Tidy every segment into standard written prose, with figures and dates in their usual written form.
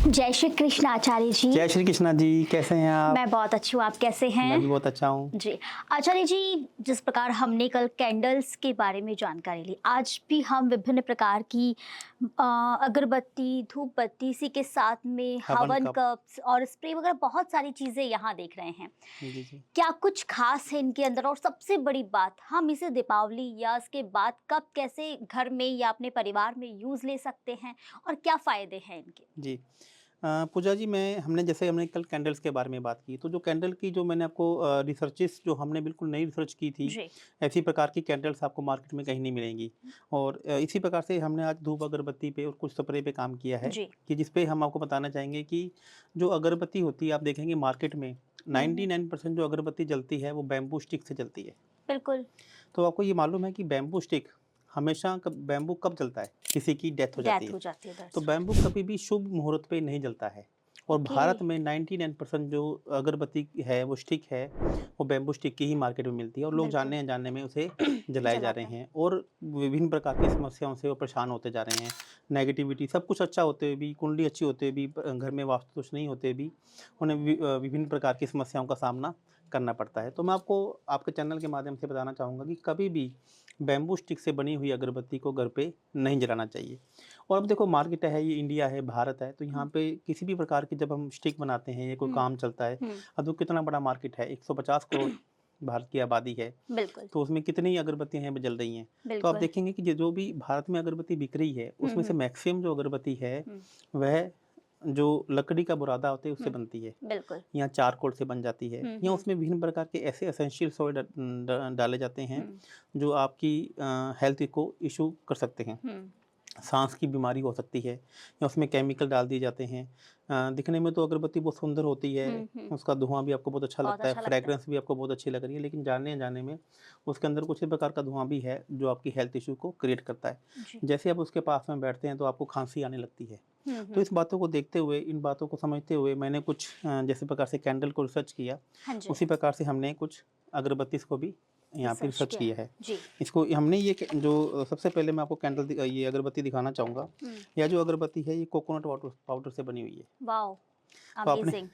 जय श्री कृष्ण आचार्य जी। जय श्री कृष्णा जी, कैसे हैं आप? मैं बहुत अच्छी हूँ, आप कैसे हैं? मैं भी बहुत अच्छा हूँ। जी आचार्य जी, जिस प्रकार हमने कल कैंडल्स के बारे में जानकारी ली, आज भी हम विभिन्न प्रकार की अगरबत्ती, धूप बत्ती, इसी के साथ में हवन हवन कप। कप्स और स्प्रे वगैरह बहुत सारी चीजें यहाँ देख रहे हैं। जी जी। क्या कुछ खास है इनके अंदर? और सबसे बड़ी बात, हम इसे दीपावली या इसके बाद कब कैसे घर में या अपने परिवार में यूज ले सकते हैं और क्या फायदे हैं इनके? जी। पूजा जी, हमने कल कैंडल्स के बारे में बात की, तो जो कैंडल की जो मैंने आपको रिसर्चेस जो हमने बिल्कुल नई रिसर्च की थी, जी। ऐसी प्रकार की कैंडल्स आपको मार्केट में कहीं नहीं मिलेंगी। और इसी प्रकार से हमने आज धूप अगरबत्ती पे और कुछ स्प्रे पे काम किया है जी। कि जिस पे हम आपको बताना चाहेंगे कि जो अगरबत्ती होती है, आप देखेंगे मार्केट में 99% जो अगरबत्ती जलती है वो बैम्बू स्टिक से जलती है। बिल्कुल। तो आपको ये मालूम है कि बैम्बू स्टिक हमेशा बैम्बू कब जलता है? किसी की डेथ हो जाती डेथ है। हो जाती है तो दरअसल। बैम्बू कभी भी शुभ मुहूर्त पे नहीं जलता है। और ओके। भारत में 99% जो अगरबत्ती है, वो स्टिक है, वो बैम्बू स्टिक की ही मार्केट में मिलती है और लोग बिल्कुल। जानने अनजाने में उसे जलाए जा जलाते रहे हैं। हैं और विभिन्न प्रकार की समस्याओं से वो परेशान होते जा रहे हैं। नेगेटिविटी, सब कुछ अच्छा होते हुए भी, कुंडली अच्छी होते हुए भी, घर में वास्तु दोष नहीं होते भी उन्हें विभिन्न प्रकार की समस्याओं का सामना करना पड़ता है। तो मैं आपको आपके चैनल के माध्यम से बताना चाहूँगा कि कभी भी बैम्बू स्टिक से बनी हुई अगरबत्ती को घर पे नहीं जलाना चाहिए। और अब देखो, मार्केट है, ये इंडिया है, भारत है, तो यहाँ पे किसी भी प्रकार की जब हम स्टिक बनाते हैं या कोई हुँ, काम चलता है, हुँ। अब तो कितना बड़ा मार्केट है, 150 करोड़ भारत की आबादी है, बिल्कुल, तो उसमें कितनी अगरबत्तियाँ हैं, जल रही हैं। तो आप बिल्कुल। देखेंगे कि जो भी भारत में अगरबत्ती बिक रही है, हुँ, उसमें से हुँ, मैक्सिमम जो अगरबत्ती है, हुँ, वह जो लकड़ी का बुरादा होता है उससे हुँ। बनती है, बिल्कुल। या चारकोल से बन जाती है, हुँ, या हुँ, उसमें विभिन्न प्रकार के ऐसे एसेंशियल ऑयल डाले जाते हैं हुँ, जो आपकी हेल्थ को इशू कर सकते हैं। हुँ, सांस की बीमारी हो सकती है, या उसमें केमिकल डाल दिए जाते हैं। दिखने में तो अगरबत्ती बहुत सुंदर होती है, हुँ, हुँ। उसका धुआं भी आपको बहुत अच्छा बहुत लगता है, अच्छा लगता है। फ्रेग्रेंस भी आपको बहुत अच्छी लग रही है, लेकिन जानने अनजाने में उसके अंदर कुछ ही प्रकार का धुआं भी है जो आपकी हेल्थ इशू को क्रिएट करता है। जी। जैसे आप उसके पास में बैठते हैं तो आपको खांसी आने लगती है। हुँ, तो हुँ। इस बातों को देखते हुए, इन बातों को समझते हुए मैंने कुछ जैसे प्रकार से कैंडल को रिसर्च किया, हाँ जी, उसी प्रकार से हमने कुछ अगरबत्तीस को भी यहाँ पे रिसर्च रिसर्च किया किया है। है। जी। इसको हमने ये जो सबसे पहले मैं आपको ये अगरबत्ती दिखाना चाहूँगा। हुँ। यह जो अगरबत्ती है, ये कोकोनट वाटर पाउडर से बनी हुई है। वॉव! तो आपने अमेज़िंग।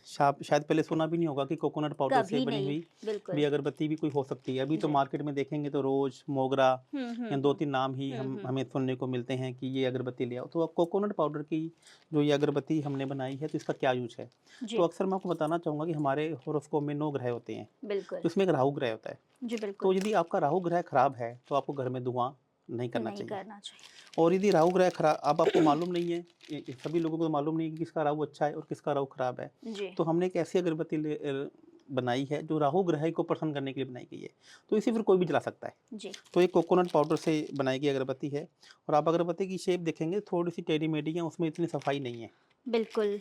शायद पहले सुना भी नहीं होगा कि कोकोनट पाउडर से कभी बनी नहीं। हुई भी बिल्कुल। अगरबत्ती भी कोई हो सकती है। अभी तो जी। मार्केट में देखेंगे तो रोज़, मोगरा, हुँ, हुँ, या हुँ। 2-3 नाम ही हुँ, हम हुँ। हमें सुनने को मिलते हैं कि ये अगरबत्ती ले आओ। तो अब कोकोनट पाउडर की जो ये अगरबत्ती हमने बनाई है, तो इसका क्या यूज़ है? तो जी, अक्सर मैं आपको बताना चाहूँगा कि हमारे हॉरोस्कोप में 9 ग्रह होते हैं, बिल्कुल। तो इसमें एक राहु ग्रह होता है। जी, तो बिल्कुल। यदि आपका राहु ग्रह खराब है, तो आपको घर में धुआँ नहीं करना नहीं चाहिए। करना चाहिए। और यदि राहु ग्रह अब आपको मालूम नहीं है, सभी लोगों को मालूम नहीं है कि किसका राहु अच्छा है और किसका राहु खराब है। जी, तो हमने एक ऐसी अगरबत्ती बनाई है जो राहु ग्रह को प्रसन्न करने के लिए बनाई गई है। तो इसे फिर कोई भी जला सकता है। जी। तो ये कोकोनट पाउडर से बनाई गई अगरबत्ती है। और आप अगरबत्ती की शेप देखेंगे, थोड़ी-सी टेढ़ी-मेढ़ी है, उसमें इतनी सफाई नहीं है। बिल्कुल,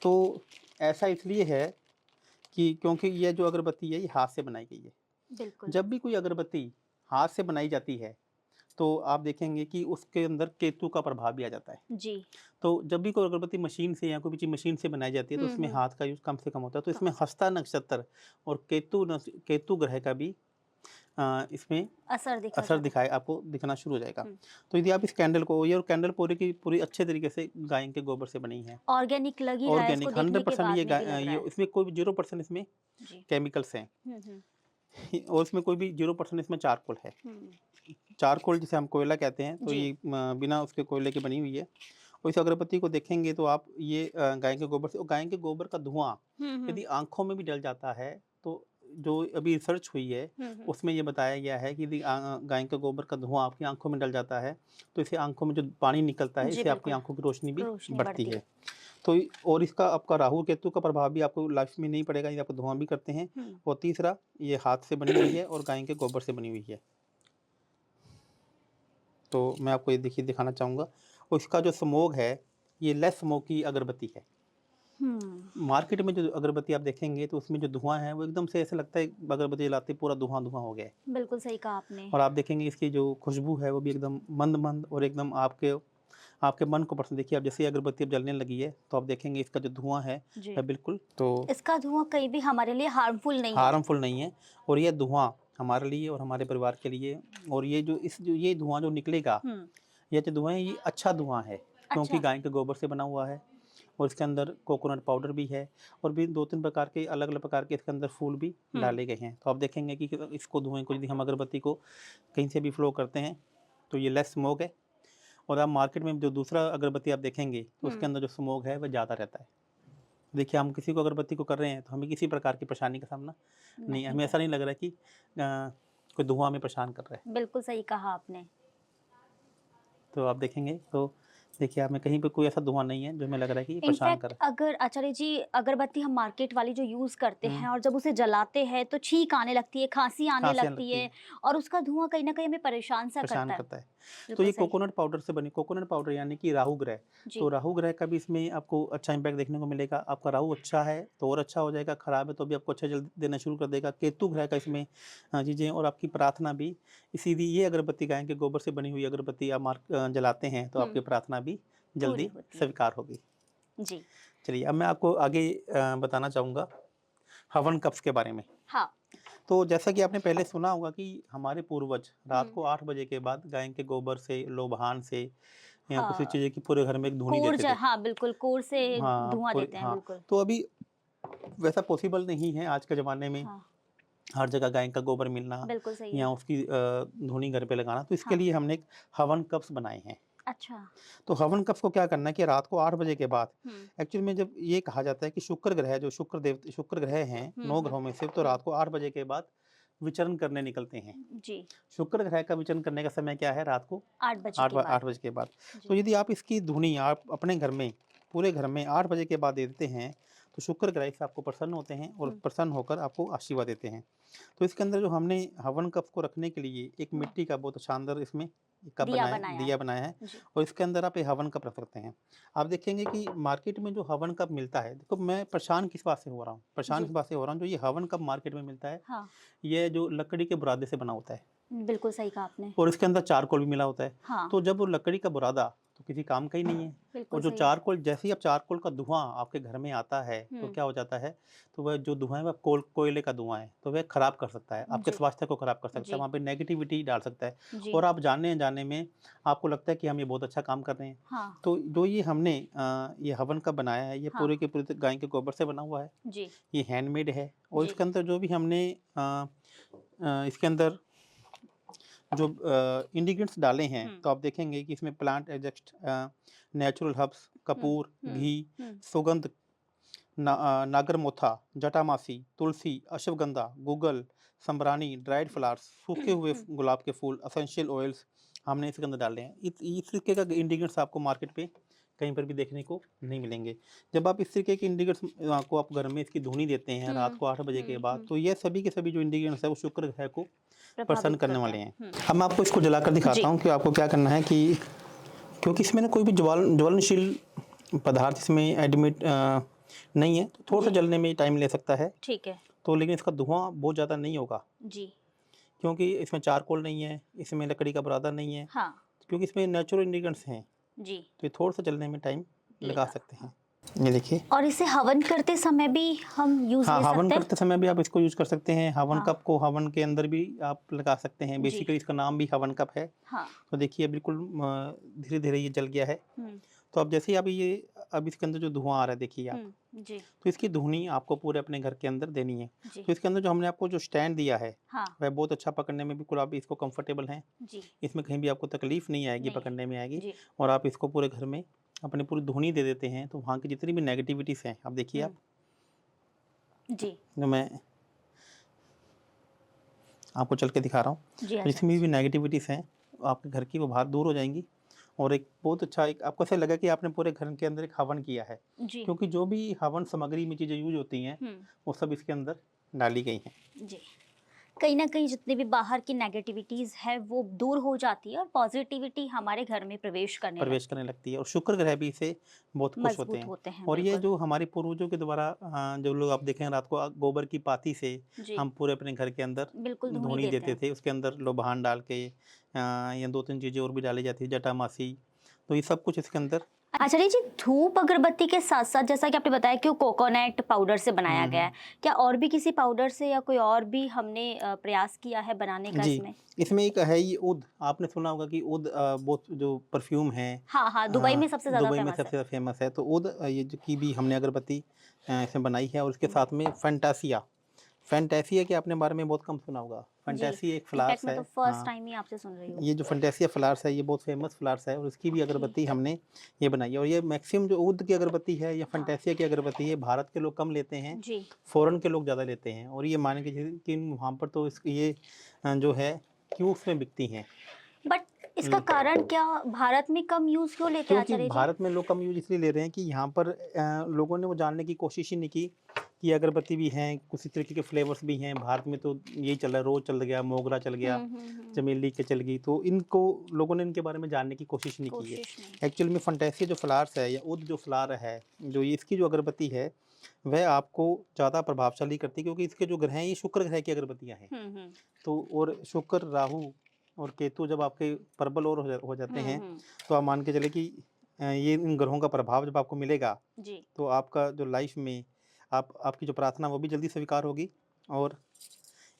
तो ऐसा इसलिए है कि क्योंकि ये जो अगरबत्ती है, ये हाथ से बनाई गई है। बिल्कुल। जब भी कोई अगरबत्ती हाथ से बनाई जाती है, तो आप देखेंगे कि उसके अंदर केतु का प्रभाव भी आ जाता है। जी। तो जब भी कोई अगरबत्ती मशीन से या कोई भी चीज़ मशीन से बनाई जाती है, तो हुँ, उसमें हुँ। हाथ का यूज़ कम से कम होता है। तो कम इसमें से हस्ता नक्षत्र और केतु ग्रह का भी इसमें असर दिखा असर जाता है। दिखाए आपको दिखना शुरू हो जाएगा। हुँ। तो यदि आप इस कैंडल को, ये और कैंडल पूरी की पूरी अच्छे तरीके से गाय के गोबर से बनी है। ऑर्गेनिक लग ही रहा है, इसको ऑर्गेनिक देखने के 100% बाद में भी लग रहा ये है। इसमें कोई भी 0% इसमें जी। केमिकल्स हैं। हुँ, हुँ। और इसमें कोई भी 0% इसमें चारकोल है। हुँ। चारकोल जिसे हम कोयला कहते हैं, तो जी। ये बिना उसके कोयले की बनी हुई है। और इस अगरबत्ती को देखेंगे तो आप ये गाय के गोबर से, और गाय के गोबर का धुआं हुँ, हुँ। यदि आँखों में भी डल जाता है, तो जो अभी रिसर्च हुई है, हुँ, हुँ। उसमें ये बताया गया है कि यदि गाय के गोबर का धुआं आपकी आँखों में डल जाता है, तो इससे आँखों में जो पानी निकलता है, जी, इससे आपकी बिल्कुल। आँखों की रोशनी भी रोशनी बढ़ती बढ़ती है। है। तो और इसका आपका राहु केतु का प्रभाव भी आपको लाइफ में नहीं पड़ेगा, ये आपको धुआं भी करते हैं। हुँ। और तीसरा, ये हाथ से बनी हुई है और गाय के गोबर से बनी हुई है। तो मैं आपको ये देखिए दिखाना चाहूँगा, और इसका जो स्मोक है, ये लेस स्मोक की अगरबत्ती है। हुँ। मार्केट में जो अगरबत्ती आप देखेंगे, तो उसमें जो धुआँ है, वो एकदम से ऐसा लगता है अगरबत्ती जलाते ही पूरा धुआँ-धुआँ हो गया है। बिल्कुल सही कहा आपने। और आप देखेंगे इसकी जो खुशबू है, वो भी एकदम मंद-मंद और एकदम आपके आपके मन को पसंद। देखिए, अब जैसे ही अगरबत्ती अब जलने लगी है, तो आप देखेंगे इसका जो धुआँ है, जी। वह बिल्कुल तो इसका धुआँ कहीं भी हमारे लिए हार्मफुल नहीं है। हार्मफुल नहीं है। और ये धुआँ हमारे लिए और हमारे परिवार के लिए, और ये धुआँ जो निकलेगा, हुँ। ये जो धुआँ है, ये अच्छा धुआँ है, क्योंकि अच्छा। गाय के गोबर से बना हुआ है। और इसके अंदर कोकोनट पाउडर भी है और भी 2-3 प्रकार के अलग-अलग प्रकार के इसके अंदर फूल भी डाले गए हैं। तो आप देखेंगे कि इसको धुएँ को यदि हम अगरबत्ती को कहीं से भी फ्लो करते हैं तो ये लेस स्मोक है और आप मार्केट में जो दूसरा अगरबत्ती आप देखेंगे तो उसके अंदर जो स्मोक है वह ज़्यादा रहता है। देखिए हम किसी को अगरबत्ती को कर रहे हैं तो हमें किसी प्रकार की परेशानी का सामना नहीं, हमें ऐसा नहीं लग रहा है कि कोई धुआँ हमें परेशान कर रहा है। बिल्कुल सही कहा आपने। तो आप देखेंगे तो देखिए आप में कहीं पे कोई ऐसा धुआँ नहीं है जो हमें लग रहा है कि ये परेशान कर इनफैक्ट रहा है। अगर आचार्य जी अगरबत्ती हम मार्केट वाली जो यूज़ करते हुँ। हैं और जब उसे जलाते हैं तो छींक आने लगती है, खाँसी आने खाँसी आने लगती लगती है है, और उसका धुआँ कहीं न कहीं हमें परेशान सा परेशान करता है। करता है। तो बिल्कुल ये सही। कोकोनट पाउडर से बनी कोकोनट पाउडर यानी कि राहु ग्रह। तो जी, राहु ग्रह का भी इसमें आपको अच्छा इम्पैक्ट देखने को मिलेगा। आपका राहु अच्छा है तो और अच्छा हो जाएगा, खराब है तो भी आपको अच्छा रिज़ल्ट देना शुरू कर देगा। केतु ग्रह का इसमें चीज़ें और आपकी प्रार्थना भी इसीलिए ये अगरबत्ती गाय के गोबर से बनी हुई अगरबत्ती आप जलाते हैं तो आपकी हुँ, प्रार्थना भी पूरी जल्दी होती है। स्वीकार होगी। जी, चलिए अब मैं आपको आगे बताना चाहूँगा हवन कप्स के बारे में। हाँ। तो जैसा कि आपने पहले सुना होगा कि हमारे पूर्वज रात हुँ, को 8 बजे के बाद गाय के गोबर से, लोबान से या किसी हाँ, चीज़ें की पूरे घर में एक धुनी कोर देते ज थे। हाँ, बिल्कुल कोर से हाँ, धुआँ पूरे देते हैं, हाँ, बिल्कुल। तो अभी वैसा पॉसिबल नहीं है आज के ज़माने में हाँ, हर जगह गाय का गोबर मिलना बिल्कुल सही या है। उसकी धुनी घर पे लगाना। तो इसके हाँ, लिए हमने एक हवन कप्स बनाए हैं। अच्छा। तो हवन कप्स को क्या करना है कि रात को 8 बजे के बाद हुँ, एक्चुअली में जब ये कहा जाता है कि शुक्र ग्रह हैं हुँ, 9 हुँ, ग्रहों में से तो हुँ, रात को 8 बजे के बाद विचरण करने निकलते हैं। जी, शुक्र ग्रह का विचरण करने का समय क्या है? रात को 8 बजे के बाद। 8 बजे के बाद। तो जी, यदि आप इसकी धुनी आप अपने घर में, पूरे घर में 8 बजे के बाद दे देते हैं, तो शुक्र ग्रह से आपको प्रसन्न होते हैं और हुँ, प्रसन्न होकर आपको आशीर्वाद देते हैं। तो इसके अंदर जो हमने हवन कप्स को रखने के लिए एक हुँ, मिट्टी का बहुत शानदार इसमें कप दिया बनाया बनाया दिया है। बनाया है जी, और इसके अंदर आप ये हवन कप रख सकते हैं। आप देखेंगे कि मार्केट में जो हवन कप मिलता है, देखो मैं परेशान किस बात से हो रहा हूँ? परेशान जी, इस बात से हो रहा हूँ, जो ये हवन कप मार्केट में मिलता है, हाँ, ये जो लकड़ी के बुरादे से बना होता है। बिल्कुल सही कहा आपने। और इसके अंदर चारकोल भी मिला होता है। हाँ, तो जब वो लकड़ी का बुरादा तो किसी काम का ही नहीं है बिल्कुल और जो सही। चारकोल जैसे ही अब चारकोल का धुआँ आपके घर में आता है, तो हुँ, क्या हो जाता है, तो वह जो धुआँ है वह कोयले का धुआँ है, तो वह खराब कर सकता है, आपके जी, स्वास्थ्य को खराब कर सकता है, जी, वहाँ पे नेगेटिविटी डाल सकता है जी, और आप जाने-अनजाने में आपको लगता है कि हम ये बहुत अच्छा काम कर रहे हैं। हाँ, तो जो ये हमने ये हवन का बनाया है, ये हाँ, पूरे के पूरे गाय के गोबर से बना हुआ है, जी, ये हैंडमेड है और जी, इसके अंदर जो भी हमने इसके अंदर जो इंग्रीडिएंट्स डाले हैं, हुँ, तो आप देखेंगे कि इसमें प्लांट एक्सट्रैक्ट, नेचुरल हर्ब्स, हुँ, कपूर, हुँ, घी, हुँ, सुगंध, नागरमोथा, जटामासी, तुलसी, अश्वगंधा, गूगल, संब्रानी, ड्राइड फ्लावर्स, सूखे हुए हुँ, गुलाब के फूल, एसेंशियल ऑयल्स हमने इसके अंदर डाले हैं। इस तरीके का इंग्रीडिएंट्स आपको मार्केट पे कहीं पर भी देखने को नहीं मिलेंगे। जब आप इस तरीके के इंग्रीडिएंट्स को आप घर में इसकी धुनी देते हैं रात हुँ, को 8 बजे के हुँ, बाद, हुँ, तो ये सभी के सभी जो इंग्रीडिएंट्स है वो शुक्र ग्रह को प्रसन्न प्रभावित करने करते वाले हैं। हैं। हुँ, अब मैं आपको इसको जलाकर दिखाता जी, हूँ कि आपको क्या करना है कि क्योंकि इसमें ना कोई भी ज्वलनशील पदार्थ इसमें एडमिट नहीं है, तो थोड़ा-सा जी, जलने में टाइम ले सकता है। ठीक है। तो लेकिन इसका धुआँ बहुत ज़्यादा नहीं होगा, जी, क्योंकि इसमें चारकोल नहीं है, इसमें लकड़ी का बुरादा नहीं है, हाँ, क्योंकि इसमें नेचुरल इंग्रीडिएंट्स हैं, जी, तो ये थोड़ा-सा जलने में टाइम लगा लेगा। सकते हैं। ये देखिए, और इसे हवन करते समय भी हम यूज़ हाँ, ले हवन सकते हैं? करते समय भी आप इसको यूज़ कर सकते हैं। हवन हाँ, कप को हवन के अंदर भी आप लगा सकते हैं। जी, बेसिकली इसका नाम भी हवन कप है। हाँ, तो देखिए बिल्कुल धीरे-धीरे ये जल गया है। हुँ, तो अब जैसे ही आप ये अब इसके अंदर जो धुआँ आ रहा है देखिए आप, हुँ, जी, तो इसकी धुनी आपको पूरे अपने घर के अंदर देनी है। जी, तो इसके अंदर जो हमने आपको जो स्टैंड दिया है, हाँ, वह बहुत अच्छा पकड़ने में बिल्कुल आप इसको कंफर्टेबल हैं। जी, इसमें कहीं भी आपको तकलीफ़ नहीं आएगी, नहीं, पकड़ने में आएगी जी, और आप इसको पूरे घर में अपनी पूरी धुनी दे देते हैं, तो वहाँ की जितनी भी नेगेटिविटीज़ हैं, अब देखिए आप, हुँ, जी, जो मैं आपको चल के दिखा रहा हूँ, जी, तो आचार्य जितनी भी जी, नेगेटिविटीज़ हैं, आपके घर की वो बाहर दूर हो जाएँगी और एक बहुत अच्छा एक आपको ऐसा लगा कि आपने पूरे घर के अंदर एक हवन किया है। जी, क्योंकि जो भी हवन सामग्री में चीज़ें यूज़ होती हैं, हुँ, वो सब इसके अंदर डाली गई हैं। जी। कहीं न कहीं जितनी भी बाहर की नेगेटिविटीज़ है वो दूर हो जाती है और पॉज़िटिविटी हमारे घर में प्रवेश करने प्रवेश लगती करने है। लगती है और शुक्र ग्रह भी इससे बहुत खुश होते मज़बूत हैं। होते हैं, और ये बिल्कुल। जो हमारे पूर्वजों के द्वारा जो लोग आप देखें रात को गोबर की पाती से जी, हम पूरे अपने घर के अंदर बिल्कुल धुनी धूनी देते देते हैं। थे, उसके अंदर लोबान डाल के या 2-3 चीज़ें और भी डाली जाती है, जटामासी, तो ये सब कुछ इसके अंदर आचार्य जी, धूप अगरबत्ती के साथ साथ जैसा कि आपने बताया कि वो कोकोनट पाउडर से बनाया गया है, क्या और भी किसी पाउडर से या कोई और भी हमने प्रयास किया है बनाने का जी, इसमें? इसमें एक है ये ऊद, आपने सुना होगा कि ऊद बहुत जो परफ्यूम है हाँ, हाँ, दुबई में सबसे ज़्यादा दुबई में फेमस सबसे है। ज़्यादा फेमस है। तो ऊद ये जो की भी हमने अगरबत्ती इसमें बनाई है और उसके साथ में फैंटासिया। फैंटासिया के आपने बारे में बहुत कम सुना होगा। जी, फैंटासिया एक इनफैक्ट फ्लावर्स मैं है। तो फर्स्ट हाँ, टाइम ही आपसे सुन रही हूँ। ये जो फैंटासिया फ्लावर्स है ये बहुत फेमस फ्लावर्स है और उसकी भी ओके, अगरबत्ती हमने ये बनाई है। और ये मैक्सिमम जो ऊद की अगरबत्ती है या हाँ, फैंटासिया की अगरबत्ती है, भारत के लोग कम लेते हैं, जी। फ़ॉरेन के लोग ज़्यादा लेते हैं। और ये मान के चलिए कि वहाँ पर तो ये जो है क्यूब्स में बिकती हैं। बट इसका ल कारण क्या, भारत में कम यूज़ क्यों लेते हैं क्योंकि आचार्य जी? भारत में लोग कम यूज़ इसलिए ले रहे हैं कि यहाँ पर लोगों ने वो जानने की कोशिश ही नहीं की कि अगरबत्ती भी हैं, कुछ इस तरीके के फ्लेवर्स भी हैं। भारत में तो यही चल रहा है, रोज़ चल गया, मोगरा चल गया, हुँ। चमेली के चल गई, तो इनको लोगों ने इनके बारे में जानने की कोशिश नहीं की है। कोशिश नहीं। एक्चुअल में फैंटेसी जो फ्लावर्स है या उद जो फ्लावर है, जो ये इसकी जो अगरबत्ती है, वह आपको ज़्यादा प्रभावशाली करती है क्योंकि इसके जो ग्रह हैं, ये शुक्र ग्रह की अगरबत्तियाँ हैं। हुँ। तो और शुक्र, राहु और केतु जब आपके प्रबल और हो जाते हैं, हुँ। तो आप मान के चलें कि ये इन ग्रहों का प्रभाव जब आपको मिलेगा, जी। तो आपका जो लाइफ में आपकी जो प्रार्थना वो भी जल्दी स्वीकार होगी। और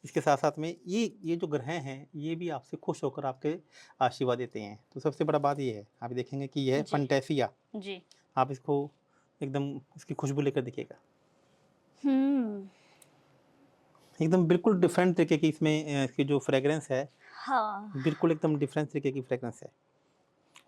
इसके साथ-साथ में ये जो ग्रह हैं, ये भी आपसे खुश होकर आपके आशीर्वाद देते हैं। तो सबसे बड़ा बात ये है, आप देखेंगे कि यह है जी, फैंटासिया, जी। आप इसको एकदम इसकी खुशबू लेकर देखिएगा। हुँ। एकदम बिल्कुल डिफरेंट तरीके की इसमें इसकी जो फ्रेग्रेंस है, हाँ। बिल्कुल एकदम डिफरेंट तरीके की फ्रेग्रेंस है।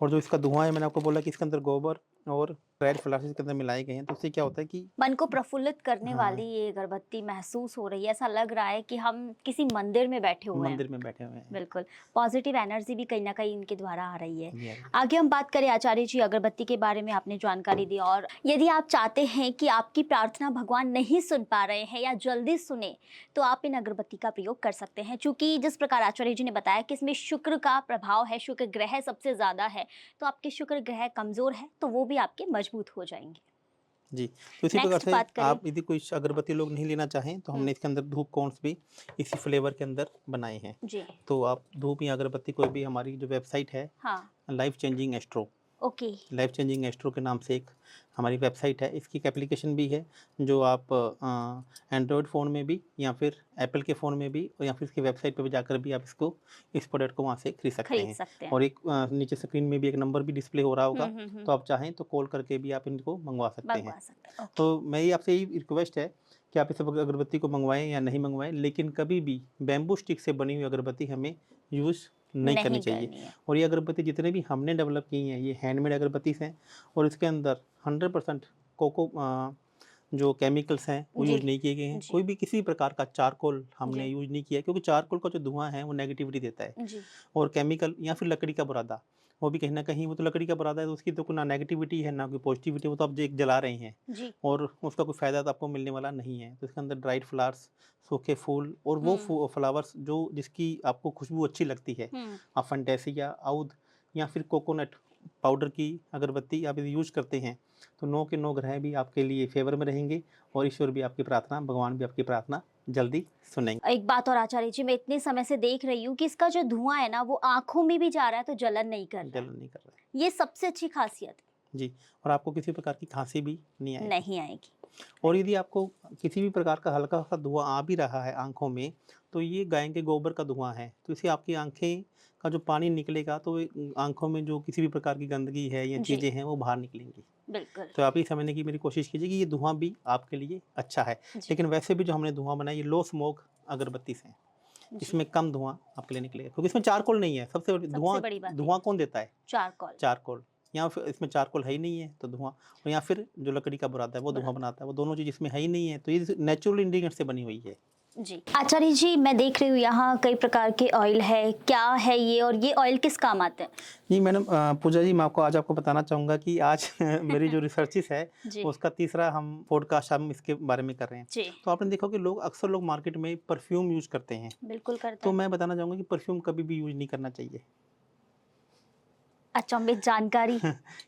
और जो इसका धुआँ है, मैंने आपको बोला कि इसके अंदर गोबर और रेड फ्लावर्स इसके अंदर मिलाए गए हैं, तो उससे क्या होता है कि मन को प्रफुल्लित करने हाँ, वाली ये अगरबत्ती महसूस हो रही है। ऐसा लग रहा है कि हम किसी मंदिर में बैठे हुए हैं। मंदिर में बैठे हुए हैं। बिल्कुल, पॉज़िटिव एनर्जी भी कहीं न कहीं इनके द्वारा आ रही है। जी, हाँ जी। आगे हम बात करें आचार्य जी, अगरबत्ती के बारे में आपने जानकारी दी, और यदि आप चाहते हैं कि आपकी प्रार्थना भगवान नहीं सुन पा रहे हैं या जल्दी सुने, तो आप इन अगरबत्ती का प्रयोग कर सकते हैं। चूँकि जिस प्रकार आचार्य जी ने बताया कि इसमें शुक्र का प्रभाव है, शुक्र ग्रह सबसे ज़्यादा है, तो आपके शुक्र ग्रह कमज़ोर है, तो वो भी आपके मजबूत हो जाएँगे। जी, तो इसी प्रकार नेक्स्ट से बात करें। आप यदि कोई अगरबत्ती लोग नहीं लेना चाहें, तो हुँ, हमने इसके अंदर धूप कोन्स भी इसी फ्लेवर के अंदर बनाए हैं। जी। तो आप धूप या अगरबत्ती कोई भी, हमारी जो वेबसाइट है, हाँ, life changing astro, okay. Life changing astro के नाम से एक हमारी वेबसाइट है। इसकी एक एप्लीकेशन भी है, जो आप एंड्रॉयड फ़ोन में भी या फिर एप्पल के फ़ोन में भी या फिर इसकी वेबसाइट पे भी जाकर भी आप इस प्रोडक्ट को वहाँ से खरीद सकते खरीद हैं। सकते हैं। और एक नीचे स्क्रीन में भी एक नंबर भी डिस्प्ले हो रहा होगा, हुँ। तो आप चाहें तो कॉल करके भी आप इनको मँगवा सकते हैं। मंगवा सकते हैं, ओके। तो मेरी आपसे यही रिक्वेस्ट है कि आप इस अगरबत्ती को मँगवाएँ या नहीं मँगवाएँ, लेकिन कभी भी बैम्बू स्टिक से बनी हुई अगरबत्ती हमें यूज़ नहीं करनी नहीं चाहिए। करनी है। और ये अगरबत्ती जितने भी हमने डेवलप की हैं, ये हैंडमेड अगरबत्तीज़ हैं और इसके अंदर 100% कोको जो केमिकल्स हैं वो जी, यूज़ नहीं किए गए हैं। जी, कोई भी किसी भी प्रकार का चारकोल हमने जी, यूज़ नहीं किया है, क्योंकि चारकोल का जो धुआँ है वो नेगेटिविटी देता है। जी। और केमिकल या फिर लकड़ी का बुरादा, वो भी कहीं न कहीं, वो तो लकड़ी का बुरादा है, तो उसकी तो कोई ना नेगेटिविटी है, ना कोई पॉज़िटिविटी, वो तो आप ज जला रहे हैं जी। और उसका कोई फ़ायदा तो आपको मिलने वाला नहीं है। तो इसके अंदर ड्राइड फ्लावर्स, सूखे फूल और वो हुँ, फ्लावर्स जो जिसकी आपको खुशबू अच्छी लगती है, हुँ। आप फैंटेसिया, औद या फिर कोकोनट पाउडर की अगरबत्ती आप यदि यूज़ करते हैं, तो 9 के 9 ग्रह भी आपके लिए फ़ेवर में रहेंगे और ईश्वर भी आपकी प्रार्थना, भगवान भी आपकी प्रार्थना जल्दी सुनेंगे। एक बात और आचार्य जी, मैं इतने समय से देख रही हूँ कि इसका जो धुआँ है ना, वो आँखों में भी जा रहा है तो जलन नहीं कर रहा है। जलन नहीं कर रहा है। ये सबसे अच्छी ख़ासियत है। जी, और आपको किसी प्रकार की खाँसी भी नहीं आएगी। नहीं आएगी। और यदि आपको किसी भी प्रकार का हल्का-सा धुआँ आ भी रहा है आँखों में, तो ये गाय के गोबर का धुआँ है। तो इससे आपकी आँखें का जो पानी निकलेगा, तो आँखों में जो किसी भी प्रकार की गंदगी है या जी, चीज़ें हैं, वो बाहर निकलेंगी। बिल्कुल। तो आप ये समझने की मेरी कोशिश कीजिए कि ये धुआँ भी आपके लिए अच्छा है। जी, लेकिन वैसे भी जो हमने धुआँ बनाया, ये लो स्मोक अगरबत्ती से है। जी। इसमें कम धुआँ आपके लिए निकलेगा, क्योंकि इसमें चारकोल नहीं है। सबसे बड़ी सबसे धुआँ, बड़ी बात है धुआँ कौन देता है? Charcoal, charcoal. या फिर इसमें चारकोल है ही नहीं है, तो धुआँ, और या फिर जो लकड़ी का बुरादा है वो धुआँ बुरादा। बनाता है। वो दोनों चीज़ इसमें है ही नहीं है, तो ये नेचुरल इंग्रीडिएंट से बनी हुई है। जी। आचार्य जी, मैं देख रही हूँ यहाँ कई प्रकार के ऑयल है। क्या है ये, और ये ऑयल किस काम आते हैं? जी मैडम, पूजा जी, मैं आपको बताना चाहूँगा कि आज मेरी जो रिसर्चेस है, जी, उसका तीसरा हम पॉडकास्ट हम इसके बारे में कर रहे हैं। जी। तो आपने देखा कि अक्सर लोग मार्केट में परफ्यूम यूज़ करते हैं। बिल्कुल करते तो हैं। मैं बताना चाहूँगा कि परफ्यूम कभी भी यूज़ नहीं करना चाहिए। अचंभित जानकारी।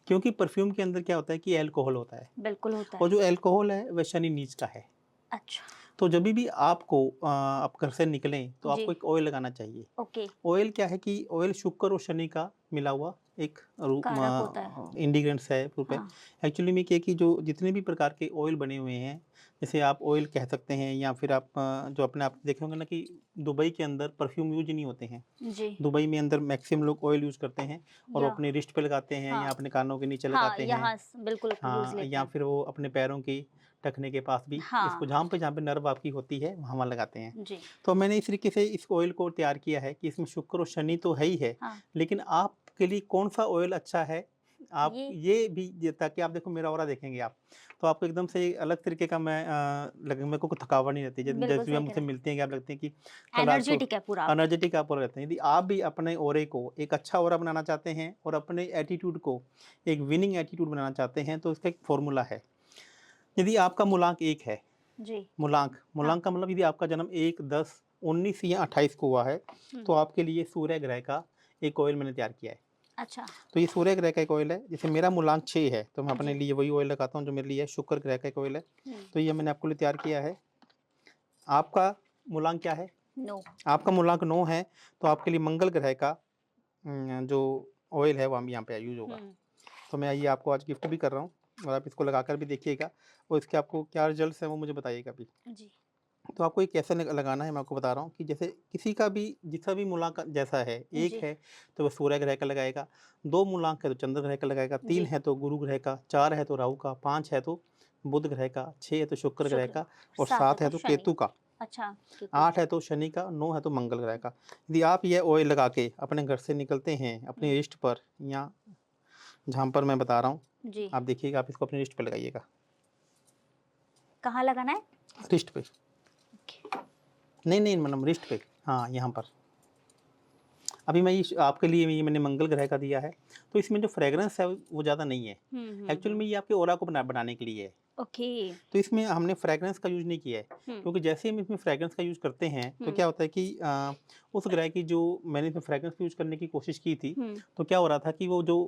क्योंकि परफ्यूम के अंदर क्या होता है कि अल्कोहल होता है, बिल्कुल होता और है। जो अल्कोहल है वह शनि नीच का है। अच्छा, तो जभी भी आपको आप घर से निकलें, तो जी, आपको एक ऑयल लगाना चाहिए। ओके। ऑयल क्या है कि ऑयल शुक्र और शनि का मिला हुआ एक कारक होता है। इंग्रेडिएंट्स है फूड पे। हाँ। एक्चुअली में क्या है कि जो जितने भी प्रकार के ऑयल बने हुए हैं, जैसे आप ऑयल कह सकते हैं या फिर आप जो अपने आप देखे होंगे ना कि दुबई के अंदर परफ्यूम यूज़ ही नहीं होते हैं। जी। दुबई में अंदर मैक्सिमम लोग ऑयल यूज़ करते हैं और वो या अपने रिस्ट पे लगाते हैं या हाँ, अपने कानों के नीचे हाँ, लगाते हैं। यहाँ बिल्कुल यूज़ हाँ, लेते या हैं। फिर वो अपने पैरों की टखने के पास भी इसको हाँ, जहाँ पे नर्व आपकी होती है वहाँ लगाते हैं। जी। तो मैंने इस तरीके से इस ऑयल को तैयार किया है कि इसमें शुक्र और शनि तो है ही है, हाँ, लेकिन आपके लिए कौन-सा ऑयल अच्छा है, आप ये ये भी ये ताकि आप देखो मेरा ऑरा देखेंगे आप, तो आपको एकदम से अलग तरीके का मैं लगे मेरे को कोई थकावट नहीं रहती। बिल्कुल जैसे भी सही आप कह मुझसे रहे हैं। मिलते हैं कि आप लगते हैं कि कल आज तो एनर्जेटिक है पूरा आप। एनर्जेटिक आप पूरा रहते हैं। यदि आप भी अपने ऑरे को एक अच्छा ऑरा बनाना चाहते हैं और अपने एटीट्यूड को एक विनिंग एटीट्यूड बनाना चाहते हैं, तो इसका एक फ़ॉर्मूला है। यदि आपका मूलांक 1 है, जी। मूलांक हाँ। मूलांक का मतलब यदि आपका जन्म 1, 10, 19 या 28 को हुआ है, हुँ। तो आपके लिए सूर्य ग्रह का एक ऑयल मैंने तैयार किया है। अच्छा। तो ये सूर्य ग्रह का एक ऑयल है, जैसे मेरा मूलांक 6 है, तो मैं अपने जी। लिए वही ऑयल लगाता हूँ जो मेरे लिए शुक्र ग्रह का एक ऑयल है। हुँ। तो ये मैंने आपके लिए तैयार किया है। आपका मूलांक क्या है? नो। आपका मूलांक 9 है, तो आपके लिए मंगल ग्रह का जो ऑयल है वो हम यहाँ पे यूज़ होगा। हुँ। तो मैं ये आपको आज गिफ्ट भी कर रहा हूँ और आप इसको लगाकर भी देखिएगा और इसके आपको क्या रिजल्ट्स हैं वो मुझे बताइएगा भी। जी। तो आपको ये कैसे लगाना है मैं आपको बता रहा हूँ कि जैसे किसी का भी जिसका भी मूलांक जैसा है, एक जी। है तो वह सूर्य ग्रह का लगाएगा, 2 मूलांक है तो चंद्र ग्रह का लगाएगा, 3 जी। है तो गुरु ग्रह का, 4 है तो राहु का, 5 है तो बुध ग्रह का, 6 है तो शुक्र ग्रह शुक्र का का। और 7 7 है तो तो शनि। केतु का, अच्छा, केतु। 8 है तो शनि का, 9 है तो मंगल ग्रह का। यदि आप ये ऑयल लगा के अपने घर से निकलते हैं अपने हुँ। रिस्ट पर या जहाँ पर मैं बता रहा हूँ, जी। आप देखिएगा आप इसको अपने रिस्ट पे लगाइएगा। कहाँ लगाना है? रिस्ट पे। ओके। नहीं मतलब रिस्ट पे। हाँ, यहाँ पर। अभी मैं ये आपके लिए ये मैंने मंगल ग्रह का दिया है, तो इसमें जो फ्रेग्रेंस है वो ज़्यादा नहीं है। हुँ। एक्चुअल में ये आपके ऑरा को बनाने के लिए है। ओके। तो इसमें हमने फ्रेग्रेंस का यूज़ नहीं किया है, हुँ। क्योंकि जैसे हम इसमें फ्रेग्रेंस का यूज़ करते हैं, तो हुँ। क्या होता है कि उस ग्रह की जो मैंने इसमें फ्रेग्रेंस यूज़ करने की कोशिश की थी, हुँ। तो क्या हो रहा था कि वो जो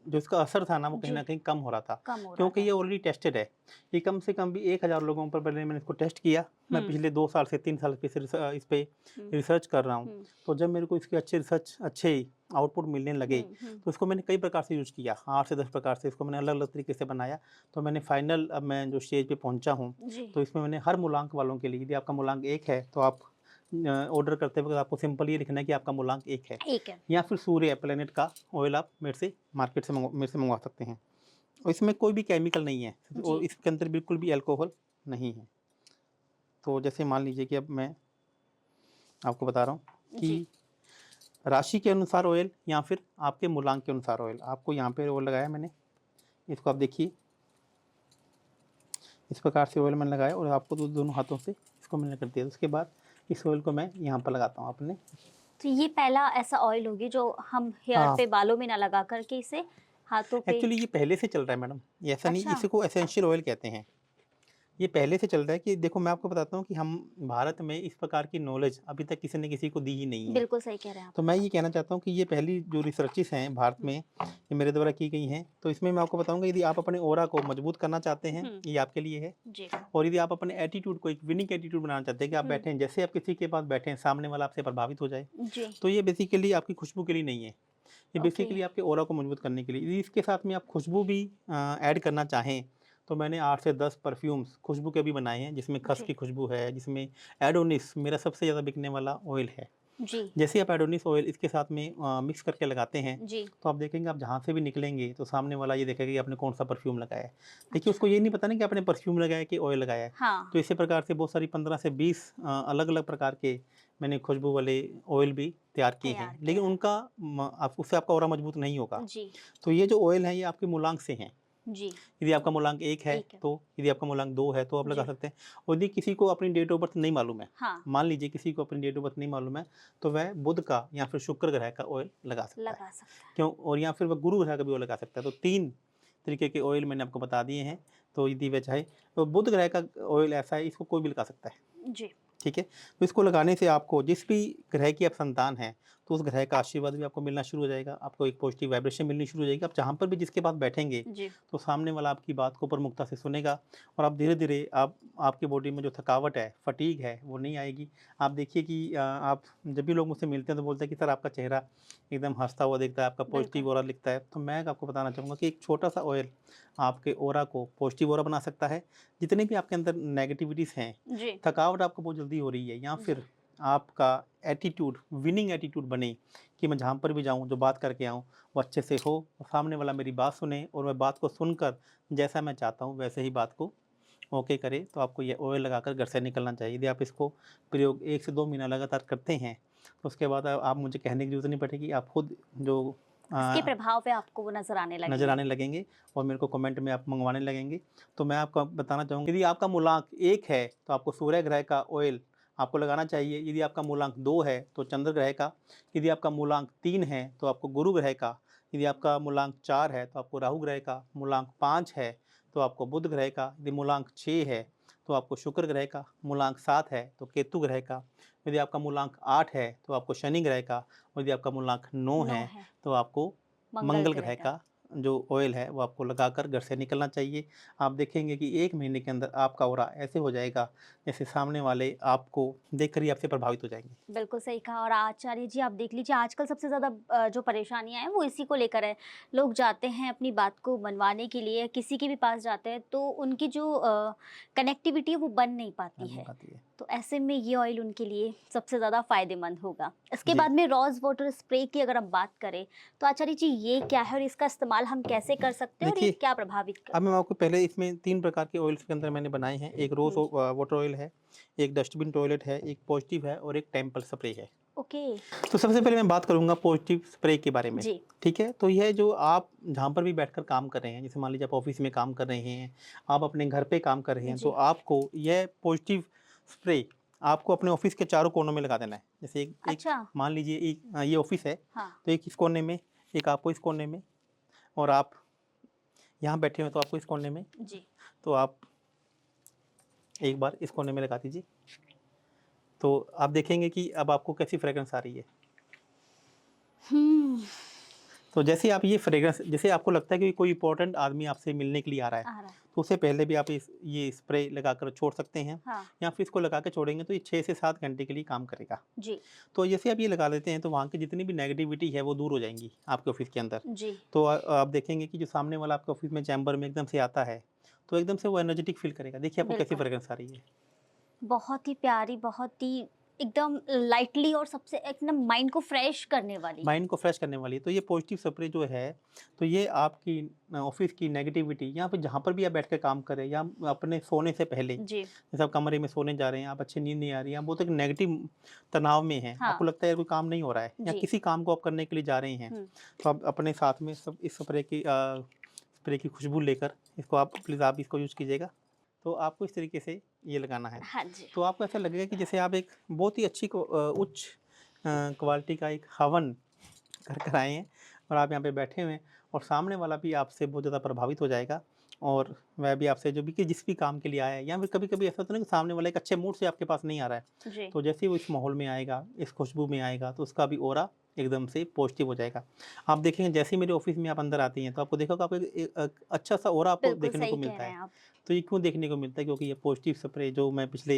इसका असर था ना, वो कहीं जी। न कहीं कम हो रहा था। कम हो रहा क्योंकि था। ये ऑलरेडी टेस्टेड है। ये कम से कम भी 1000 लोगों पर पहले मैंने इसको टेस्ट किया। मैं हुँ। पिछले 2 साल से 3 साल से इस पे हुँ। रिसर्च कर रहा हूँ। हुँ। तो जब मेरे को इसके अच्छे आउटपुट मिलने लगे, हुँ। तो इसको मैंने कई प्रकार से यूज़ किया। 8 से 10 प्रकार से इसको मैंने अलग-अलग तरीके से बनाया। तो मैंने फाइनल अब मैं जो स्टेज पे पहुँचा हूँ, जी। तो इसमें मैंने हर मूलांक वालों के लिए, यदि आपका मूलांक 1 है, तो आप ऑर्डर करते वक़्त आपको सिंपल ये लिखना है कि आपका मूलांक 1 है, एक है। या फिर सूर्य प्लैनेट का ऑयल आप मेरे से मँगवा सकते हैं। और इसमें कोई भी केमिकल नहीं है जी। और इसके अंदर बिल्कुल भी अल्कोहल नहीं है। तो जैसे मान लीजिए कि अब मैं आपको बता रहा हूँ जी। कि राशि के अनुसार ऑयल या फिर आपके मूलांक के अनुसार ऑयल, आपको यहाँ पे ऑयल लगाया मैंने, इसको आप देखिए। इस प्रकार से ऑयल मैंने लगाया और आपको दोनों हाथों से इसको मैंने कर दिया। उसके बाद इस ऑयल को मैं यहाँ पर लगाता हूँ अपने। तो ये पहला ऐसा ऑयल होगी जो हम हेयर हाँ, पे बालों में ना लगा कर के इसे हाथों पे। एक्चुअली ये पहले से चल रहा है मैडम, ये ऐसा नहीं, अच्छा। इसी को एसेंशियल ऑयल कहते हैं। ये पहले से चल रहा है कि देखो मैं आपको बताता हूँ कि हम भारत में इस प्रकार की नॉलेज अभी तक किसी ने किसी को दी ही नहीं है। बिल्कुल सही कह रहे हैं आप। तो मैं ये कहना चाहता हूँ कि ये पहली जो रिसर्चेस हैं भारत में, ये मेरे द्वारा की गई हैं। तो इसमें मैं आपको बताऊँगा यदि आप अपने ऑरा को मजबूत करना चाहते हैं, हुँ। ये आपके लिए है। जी। और यदि आप अपने एटीट्यूड को एक विनिंग एटीट्यूड बनाना चाहते हैं कि आप हुँ। बैठे हैं, जैसे आप किसी के पास बैठे हैं, सामने वाला आपसे प्रभावित हो जाए, जी। तो ये बेसिकली आपकी खुशबू के लिए नहीं है। ये ओके। बेसिकली आपके ऑरा को मजबूत करने के लिए। यदि इसके साथ में आप खुशबू भी ऐड करना चाहें, तो मैंने 8 से 10 परफ्यूम्स खुशबू के भी बनाए हैं, जिसमें खस जी। की खुशबू है, जिसमें एडोनिस मेरा सबसे ज़्यादा बिकने वाला ऑयल है। जी। जैसे ही आप एडोनिस ऑयल इसके साथ में मिक्स करके लगाते हैं, जी। तो आप देखेंगे आप जहाँ से भी निकलेंगे तो सामने वाला ये देखेगा कि आपने कौन-सा परफ्यूम लगाया है। देखिए अच्छा। उसको ये नहीं पता ना कि आपने परफ्यूम लगाया है कि ऑयल लगाया है। हाँ। तो इसी प्रकार से बहुत सारी 15 से 20 अलग-अलग प्रकार के मैंने खुशबू वाले ऑयल भी तैयार किए तैयार हैं। लेकिन किया है। उनका आप उससे आपका ऑरा मजबूत नहीं होगा। जी। तो ये जो ऑयल है ये आपके मूलांक से हैं। जी। यदि आपका मूलांक 1 है, एक है। तो यदि आपका मूलांक 2 है, तो आप लगा जी। सकते हैं। और यदि किसी को अपनी डेट ऑफ बर्थ नहीं मालूम है, हाँ, मान लीजिए किसी को अपनी डेट ऑफ बर्थ नहीं मालूम है, तो वह बुध का या फिर शुक्र ग्रह का ऑयल लगा सकता है। लगा सकता है। क्यों? और या फिर वह गुरु ग्रह का भी ऑयल लगा सकता है। तो 3 तरीके के ऑयल मैंने आपको बता दिए हैं। तो यदि वह चाहे तो बुध ग्रह का ऑयल ऐसा है, इसको कोई भी लगा सकता है। जी। ठीक है? तो इसको लगाने से आपको जिस भी ग्रह की आप संतान हैं, तो उस ग्रह का आशीर्वाद भी आपको मिलना शुरू हो जाएगा, आपको एक पॉजिटिव वाइब्रेशन मिलनी शुरू हो जाएगी। आप जहाँ पर भी जिसके पास बैठेंगे, जी। तो सामने वाला आपकी बात को प्रमुखता से सुनेगा और आप धीरे-धीरे आपकी बॉडी में जो थकावट है, फटीग है, वो नहीं आएगी। आप देखिए कि आप जब भी लोग मुझसे मिलते हैं तो बोलते हैं कि सर आपका चेहरा एकदम हँसता हुआ दिखता है, आपका बिल्कुल। पॉजिटिव ऑरा दिखता है। तो मैं आपको बताना चाहूँगा कि एक छोटा-सा ऑयल आपके ऑरा को पॉजिटिव ऑरा बना सकता है। जितने भी आपके अंदर नेगेटिविटीज़ हैं, जी। थकावट आपको बहुत जल्दी हो रही है या जी। फिर आपका एटीट्यूड, विनिंग एटीट्यूड बने कि मैं जहाँ पर भी जाऊँ, जो बात करके आऊँ, वो अच्छे से हो और सामने वाला मेरी बात सुने और मैं बात को सुनकर जैसा मैं चाहता हूँ, वैसे ही बात को ओके करे। तो आपको ये ऑयल लगाकर घर से निकलना चाहिए। यदि आप इसको प्रयोग 1 से 2 महीना लगातार करते हैं, तो उसके बाद आप मुझे कहने की ज़रूरत नहीं पड़ेगी। आप खुद जो इसके अ, प्रभाव पे आपको वो नज़र आने नज़र लगेंगे। आने लगेंगे और मेरे को कमेंट में आप मँगवाने लगेंगे। तो मैं आपको बताना चाहूँगा, यदि आपका मूलांक 1 है, तो आपको सूर्य ग्रह का ऑयल आपको लगाना चाहिए। यदि आपका मूलांक 2 है, तो चंद्र ग्रह का। यदि आपका मूलांक 3 है, तो आपको गुरु ग्रह का। यदि आपका मूलांक 4 है, तो आपको राहु ग्रह का। मूलांक 5 है, तो आपको बुध ग्रह का। यदि मूलांक 6 है, तो आपको शुक्र ग्रह का। मूलांक 7 है, तो केतु ग्रह का। यदि आपका मूलांक 8 है, तो आपको शनि ग्रह का और यदि आपका मूलांक 9 9 है, है, तो आपको मंगल मंगल ग्रह ग्रह का। का जो ऑयल है वो आपको लगाकर घर से निकलना चाहिए। आप देखेंगे कि 1 महीने के अंदर आपका ऑरा ऐसे हो जाएगा, जैसे सामने वाले आपको देखकर ही आपसे प्रभावित हो जाएँगे। बिल्कुल सही कहा। और आचार्य जी आप देख लीजिए आजकल सबसे ज़्यादा जो परेशानियाँ हैं वो इसी को लेकर है। लोग जाते हैं अपनी बात को मनवाने के लिए, किसी के भी पास जाते हैं तो उनकी जो कनेक्टिविटी है वो बन नहीं पाती बन नहीं है। पाती है। तो ऐसे में ये ऑयल उनके लिए सबसे ज़्यादा फ़ायदेमंद होगा। इसके जी। बाद में रोज़ वाटर स्प्रे की अगर हम बात करें, तो आचार्य जी ये क्या है और इसका इस्तेमाल हम कैसे कर सकते हैं और ये देखिए, क्या प्रभावित अब मैं करता है? आपको पहले इसमें 3 प्रकार के ऑयल्स के अंदर मैंने बनाए हैं। एक रोज़ हुँ, वाटर ऑयल है, एक डस्टबिन टॉयलेट है, एक पॉज़िटिव है और एक टेम्पल स्प्रे है। ओके। तो सबसे पहले मैं बात करूँगा पॉज़िटिव स्प्रे के बारे में, जी। ठीक है? तो यह जो आप जहाँ पर भी बैठकर काम कर रहे हैं, जैसे मान लीजिए आप ऑफ़िस में काम कर रहे हैं, आप अपने घर पे काम कर रहे हैं, तो जी। आपको यह पॉज़िटिव स्प्रे आपको अपने ऑफ़िस के चारों कोनों में लगा देना है। जैसे एक एक अच्छा। मान लीजिए ये ऑफ़िस है, हाँ। तो एक इस कोने में, एक आपको इस कोने में और आप यहाँ बैठे हो तो आपको इस कोने में, जी। तो आप एक बार इस कोने में लगा दीजिए। तो आप देखेंगे कि अब आपको कैसी फ्रेग्रेंस आ रही है। हुँ। तो जैसे आप ये फ्रेग्रेंस, जैसे आपको लगता है कि कोई इम्पोर्टेंट आदमी आपसे मिलने के लिए आ रहा है, आ रहा है। तो उससे पहले भी आप ये स्प्रे लगाकर छोड़ सकते हैं हाँ। या फिर इसको लगा के छोड़ेंगे तो ये 6 से 7 घंटे के लिए काम करेगा। जी। तो जैसे आप ये लगा लेते हैं तो वहाँ की जितनी भी नेगेटिविटी है वो दूर हो जाएँगी आपके ऑफ़िस के अंदर। जी। तो आप देखेंगे कि जो सामने वाला आपके ऑफ़िस में चैम्बर में एकदम से आता है, तो एकदम से वो एनर्जेटिक फ़ील करेगा। देखिए आपको कैसी बिल्कुल। फ्रेग्रेंस आ रही है। बहुत ही प्यारी, बहुत ही एकदम लाइटली और सबसे एकदम माइंड को फ्रेश करने वाली। माइंड को फ्रेश करने वाली है। तो ये पॉजिटिव स्प्रे जो है, तो ये आपकी ऑफ़िस की नेगेटिविटी यहाँ पे जहाँ पर भी आप बैठ के काम कर रहे हैं या अपने सोने से पहले, जी। जैसे आप कमरे में सोने जा रहे हैं, आप अच्छी नींद नहीं आ रही है, आप बहुत एक नेगेटिव तनाव में हैं, हाँ। आपको लगता है यार कोई काम नहीं हो रहा है या जी। किसी काम को आप करने के लिए जा रहे हैं, हुँ। तो आप अपने साथ में सब इस स्प्रे की खुशबू लेकर इसको आप प्लीज़ आप इसको यूज़ कीजिएगा। तो आपको इस तरीके से ये लगाना है। हाँ जी। तो आपको ऐसा लगेगा कि जैसे आप एक बहुत ही अच्छी उच्च क्वालिटी का एक हवन कर कर आए हैं और आप यहाँ पे बैठे हुए हैं और सामने वाला भी आपसे बहुत ज़्यादा प्रभावित हो जाएगा और वह भी आपसे जो भी कि जिस भी काम के लिए आया है या फिर कभी-कभी ऐसा होता है ना कि सामने वाला एक अच्छे मूड से आपके पास नहीं आ रहा है। जी। तो जैसे ही वो इस माहौल में आएगा, इस खुशबू में आएगा तो उसका भी ऑरा एकदम से पॉजिटिव हो जाएगा। आप देखेंगे जैसे ही मेरे ऑफ़िस में आप अंदर आती हैं तो आपको देखोगे आपको अच्छा-सा ऑरा आपको बिल्कुल देखने को सही कह मिलता रहे है। हैं आप। तो ये क्यों देखने को मिलता है? क्योंकि ये पॉजिटिव स्प्रे जो मैं पिछले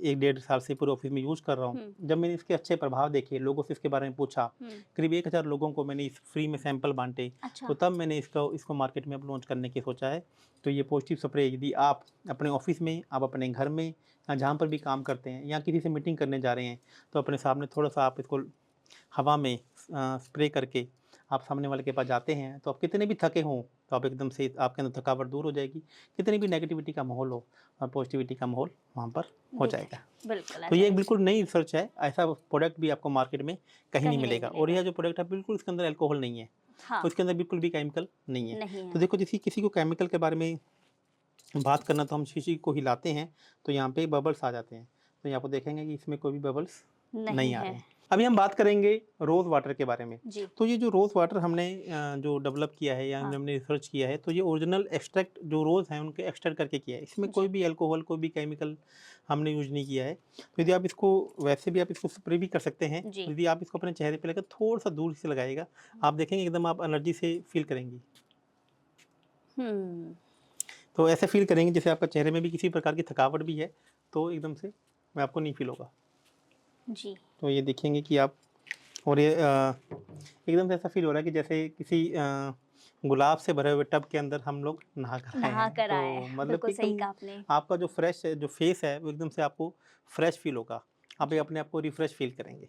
1 डेढ़ साल से पूरे ऑफ़िस में यूज़ कर रहा हूँ। हुँ। जब मैंने इसके अच्छे प्रभाव देखे, लोगों से इसके बारे में पूछा, हुँ। करीब 1000 लोगों को मैंने इस फ्री में सैंपल बाँटे, अच्छा। तो तब मैंने इसको मार्केट में अब लॉन्च करने की सोचा है। तो ये पॉजिटिव स्प्रे यदि आप अपने ऑफ़िस में, आप अपने घर में या जहाँ पर भी काम करते हैं या किसी से मीटिंग करने जा रहे हैं, तो अपने सामने थोड़ा-सा आप इसको हवा में स्प्रे करके आप सामने वाले के पास जाते हैं, तो आप कितने भी थके हों, तो आप एकदम से आपके अंदर थकावट दूर हो जाएगी। कितनी भी नेगेटिविटी का माहौल हो और पॉजिटिविटी का माहौल वहाँ पर हो दिख जाएगा। बिल्कुल तो ये एक आचार्य जी। बिल्कुल नई रिसर्च है, ऐसा प्रोडक्ट भी आपको मार्केट में कहीं नहीं कहीं नहीं मिलेगा और मिलेगा। यह जो प्रोडक्ट है बिल्कुल इसके अंदर अल्कोहल नहीं है, हाँ। तो इसके अंदर बिल्कुल भी केमिकल नहीं है। नहीं तो है। देखो किसी किसी को केमिकल के बारे में बात करना तो हम शीशी को हिलाते हैं, तो यहाँ पे बबल्स आ जाते हैं। तो यहाँ पे देखेंगे कि इसमें कोई भी बबल्स नहीं नहीं आ है। रहे हैं। अभी हम बात करेंगे रोज़ वाटर के बारे में। जी। तो ये जो रोज़ वाटर हमने जो डेवलप किया है या हाँ। हमने रिसर्च किया है, तो ये ओरिजिनल एक्सट्रैक्ट जो रोज़ हैं उनके एक्सट्रैक्ट करके किया है। इसमें कोई जी। भी अल्कोहल, कोई भी केमिकल हमने यूज़ नहीं किया है। तो यदि आप इसको वैसे भी आप इसको स्प्रे भी कर सकते हैं। जी। यदि आप इसको अपने चेहरे पे लगाकर थोड़ा-सा दूर से लगाइएगा, आप देखेंगे एकदम आप एनर्जी से फ़ील करेंगी। हुँ। तो ऐसे फ़ील करेंगे जैसे आपका चेहरे में भी किसी प्रकार की थकावट भी है, तो एकदम से में आपको नहीं फ़ील होगा। जी। तो ये देखेंगे कि आप और ये एकदम से ऐसा फ़ील हो रहा है कि जैसे किसी गुलाब से भरे हुए टब के अंदर हम लोग नहा कर आए नहा हैं। कर आए तो हैं। मतलब कि बिल्कुल सही एकदम कहा आपने। आपका जो फ्रेश है, जो फेस है, वो एकदम से आपको फ्रेश फ़ील होगा। आप ये जी। अपने आप को रिफ्रेश फ़ील करेंगे।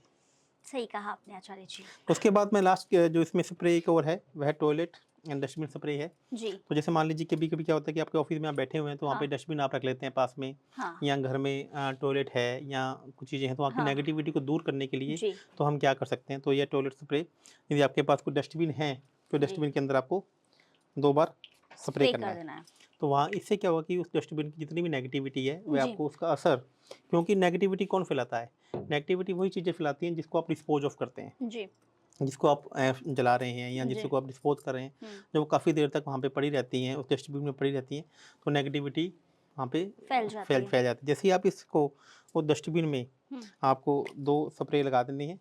सही कहा आपने आचार्य जी। उसके बाद में लास्ट जो इसमें स्प्रे एक और है, वह टॉयलेट एंड डस्टबिन स्प्रे है। जी। तो जैसे मान लीजिए कभी-कभी क्या होता है कि आपके ऑफ़िस में आप बैठे हुए हैं, तो वहाँ पे हाँ। डस्टबिन आप रख लेते हैं पास में, हाँ। या घर में टॉयलेट है या कुछ चीज़ें हैं, तो वहाँ की हाँ। नेगेटिविटी को दूर करने के लिए जी। तो हम क्या कर सकते हैं, तो ये टॉयलेट स्प्रे, यदि आपके पास कोई डस्टबिन है, तो जी। डस्टबिन के अंदर आपको 2 बार स्प्रे स्प्रे करना कर है। देना है। तो वहाँ इससे क्या होगा कि उस डस्टबिन की जितनी भी नेगेटिविटी है, वह जी। आपको उसका असर, क्योंकि नेगेटिविटी कौन फैलाता है? नेगेटिविटी वही चीज़ें फैलाती हैं जिसको आप डिस्पोज़ ऑफ करते हैं। जी। जिसको आप जला रहे हैं या जी। जिसको आप डिस्पोज़ कर रहे हैं, हुँ। जब वो काफ़ी देर तक वहाँ पे पड़ी रहती हैं, उस डस्टबिन में पड़ी रहती हैं, तो नेगेटिविटी वहाँ पे फैल जाती है। फैल जाती है। जैसे ही आप इसको वो डस्टबिन में हुँ। आपको 2 स्प्रे लगा देने हैं।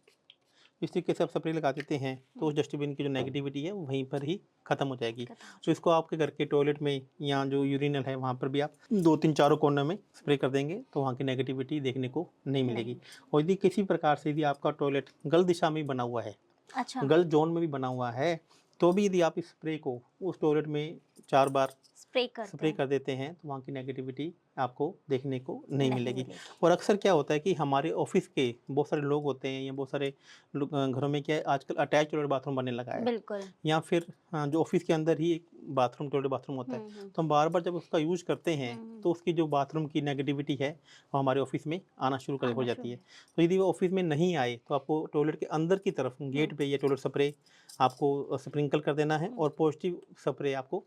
इस तरीके से आप स्प्रे लगा देते हैं, तो हुँ। उस डस्टबिन की जो नेगेटिविटी है, वो वहीं पर ही खत्म हो जाएगी। खत्म हो तो जाए। इसको आपके घर के टॉयलेट में या जो यूरिनल है, वहाँ पर भी आप 2-3 चारों कॉर्नर में स्प्रे कर देंगे, तो वहाँ की नेगेटिविटी देखने को नहीं मिलेगी। नहीं। और यदि किसी प्रकार से यदि आपका टॉयलेट गलत दिशा में बना हुआ है, अच्छा। गलत ज़ोन में भी बना हुआ है, तो भी यदि आप इस स्प्रे को उस टॉयलेट में 4 बार स्प्रे करते स्प्रे हैं। कर देते हैं, तो वहाँ की नेगेटिविटी आपको देखने को नहीं नहीं मिलेगी। मिलेगी। और अक्सर क्या होता है कि हमारे ऑफ़िस के बहुत सारे लोग होते हैं या बहुत सारे घरों में क्या है, आजकल अटैच टॉयलेट बाथरूम बनने लगा है, बिल्कुल। या फिर जो ऑफ़िस के अंदर ही एक बाथरूम टॉयलेट बाथरूम होता है। हुँ। हुँ। तो हम बार-बार जब उसका यूज़ करते हैं, हुँ। तो उसकी जो बाथरूम की नेगेटिविटी है, वो हमारे ऑफ़िस में आना शुरू कर हो आना जाती शुरू। है। तो यदि वो ऑफ़िस में नहीं आए, तो आपको टॉयलेट के अंदर की तरफ हुँ। गेट पे ये टॉयलेट स्प्रे आपको स्प्रिंकल कर देना है, हुँ। और पॉज़िटिव स्प्रे आपको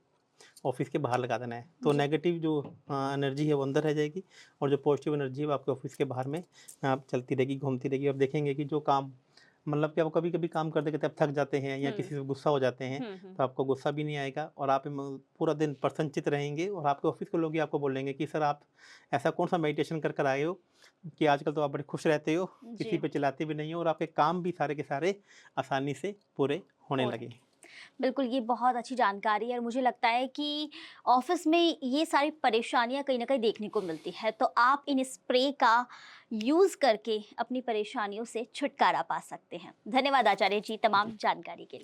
ऑफ़िस के बाहर लगा देना है। तो जी। नेगेटिव जो एनर्जी है वो अंदर रह जाएगी, और जो पॉज़िटिव एनर्जी है वो आपके ऑफ़िस के बाहर में आप चलती रहेगी, घूमती रहेगी। और देखेंगे कि जो काम, मतलब कि आप कभी-कभी काम करते-करते आप थक जाते हैं या हुँ। किसी से गुस्सा हो जाते हैं, हुँ। हुँ। तो आपको गुस्सा भी नहीं आएगा, और आप पूरा दिन प्रसन्नचित्त रहेंगे, और आपके ऑफ़िस के लोग ही आपको बोलेंगे कि सर, आप ऐसा कौन-सा मेडिटेशन कर आए हो कि आजकल तो आप बड़े खुश रहते हो, किसी जी। पे चिल्लाते भी नहीं हो, और आपके काम भी सारे के सारे आसानी से पूरे होने हो रहे लगे। हैं। बिल्कुल, ये बहुत अच्छी जानकारी है और मुझे लगता है कि ऑफ़िस में ये सारी परेशानियाँ कहीं न कहीं देखने को मिलती है, तो आप इन स्प्रे का यूज़ करके अपनी परेशानियों से छुटकारा पा सकते हैं। धन्यवाद आचार्य जी तमाम जानकारी के लिए।